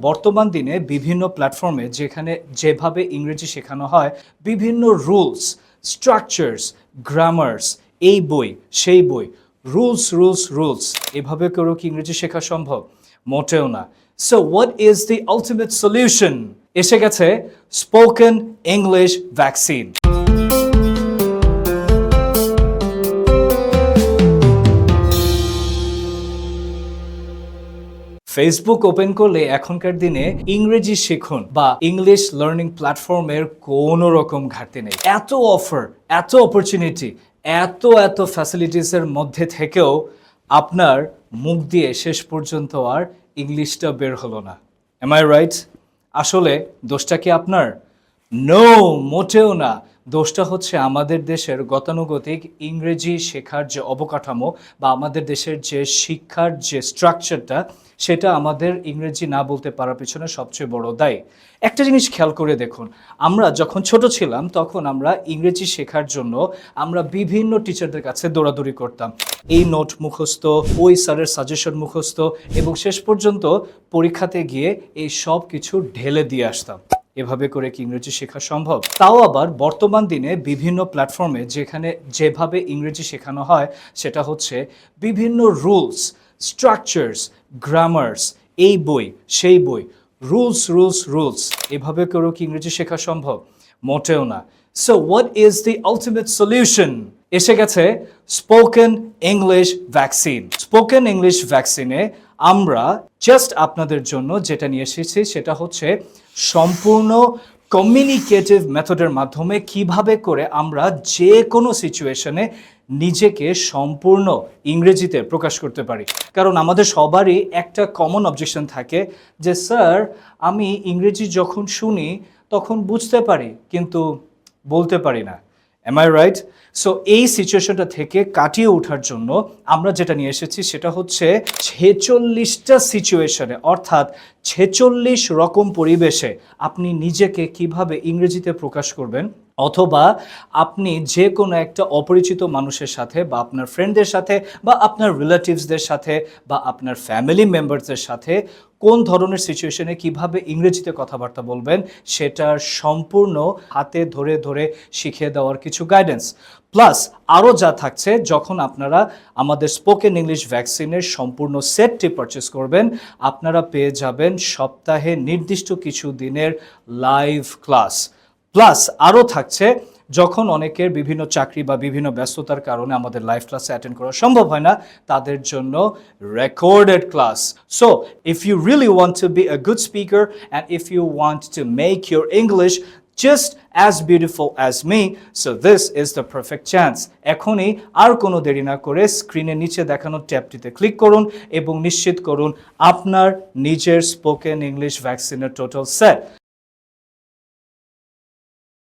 বর্তমান দিনে বিভিন্ন প্ল্যাটফর্মে যেভাবে ইংরেজি শেখানো হয়, বিভিন্ন রুলস, স্ট্রাকচারস, গ্রামার্স, এই বই সেই বই, রুলস রুলস রুলস এভাবে করেও কি ইংরেজি শেখা সম্ভব? মোটেও না। So what is the ultimate solution? এসে গেছে spoken English vaccine. Facebook open করলে এখনকার দিনে ইংরেজি শিখুন বা ইংলিশ লার্নিং প্ল্যাটফর্মের কোনো রকম ঘাটতি নেই। এত অফার, এত অপরচুনিটি, এত ফ্যাসিলিটিসের মধ্যে থেকেও আপনার মুখ দিয়ে শেষ পর্যন্ত আর ইংলিশটা বের হলো না। Am I right? আসলে দোষটা কি আপনার? নো, মোটেও না। দোষটা হচ্ছে আমাদের দেশের গতানুগতিক ইংরেজি শেখার যে অবকাঠামো বা আমাদের দেশের যে শিক্ষার যে স্ট্রাকচারটা, সেটা আমাদের ইংরেজি না বলতে পারার পিছনে সবচেয়ে বড় দায়ী। একটা জিনিস খেয়াল করে দেখুন, আমরা যখন ছোট ছিলাম তখন আমরা ইংরেজি শেখার জন্য আমরা বিভিন্ন টিচারদের কাছে দৌড়াদৌড়ি করতাম। এই নোট মুখস্থ, ওই স্যারের সাজেশন মুখস্থ, এবং শেষ পর্যন্ত পরীক্ষাতে গিয়ে এই সব কিছু ঢেলে দিয়ে আসতাম। এভাবে করে কি ইংরেজি শেখা সম্ভব? তাও আবার বর্তমান দিনে বিভিন্ন প্ল্যাটফর্মে যেভাবে ইংরেজি শেখানো হয়, সেটা হচ্ছে বিভিন্ন রুলস, স্ট্রাকচারস, গ্রামার্স, এই বই সেই বই, রুলস রুলস রুলস এভাবে করেও কি ইংরেজি শেখা সম্ভব? মোটেও না। So what is the ultimate solution? এসে গেছে spoken English vaccine. Spoken English ভ্যাকসিনে আমরা জাস্ট আপনাদের জন্য যেটা নিয়ে এসেছি সেটা হচ্ছে সম্পূর্ণ কমিউনিকেটিভ মেথডের মাধ্যমে কিভাবে করে আমরা যে কোনো সিচুয়েশনে নিজেকে সম্পূর্ণ ইংরেজিতে প্রকাশ করতে পারি। কারণ আমাদের সবারই একটা কমন অবজেকশন থাকে যে স্যার, আমি ইংরেজি যখন শুনি তখন বুঝতে পারি কিন্তু বলতে পারি না। Am I right? সো এই সিচুয়েশনটা থেকে কাটিয়ে ওঠার জন্য আমরা যেটা নিয়ে এসেছি সেটা হচ্ছে 46টা সিচুয়েশনে, অর্থাৎ 46 রকম পরিবেশে আপনি নিজেকে কিভাবে ইংরেজিতে প্রকাশ করবেন, অথবা আপনি যে কোনো একটা অপরিচিত মানুষের সাথে বা আপনার ফ্রেন্ডদের সাথে বা আপনার রিলেটিভসদের সাথে বা আপনার ফ্যামিলি মেম্বারসদের সাথে কোন ধরনের সিচুয়েশনে কিভাবে ইংরেজিতে কথাবার্তা বলবেন সেটার সম্পূর্ণ হাতে ধরে ধরে শিখিয়ে দেওয়ার কিছু গাইডেন্স। প্লাস আরও যা থাকছে, যখন আপনারা আমাদের স্পোকেন ইংলিশ ভ্যাকসিনের সম্পূর্ণ সেটটি পারচেস করবেন, আপনারা পেয়ে যাবেন সপ্তাহে নির্দিষ্ট কিছু দিনের লাইভ ক্লাস। প্লাস আরও থাকছে, যখন অনেকের বিভিন্ন চাকরি বা বিভিন্ন ব্যস্ততার কারণে আমাদের লাইভ ক্লাসে অ্যাটেন্ড করা সম্ভব হয় না, তাদের জন্য recorded class. So if you really want to be a good speaker and if you want to make your English just as beautiful as me, so this is the perfect chance. এখনই আর কোনো দেরি না করে স্ক্রিনের নিচে দেখানো ট্যাবটিতে click করুন এবং নিশ্চিত করুন আপনার নিজের স্পোকেন ইংলিশ ভ্যাকসিনের টোটাল সেট।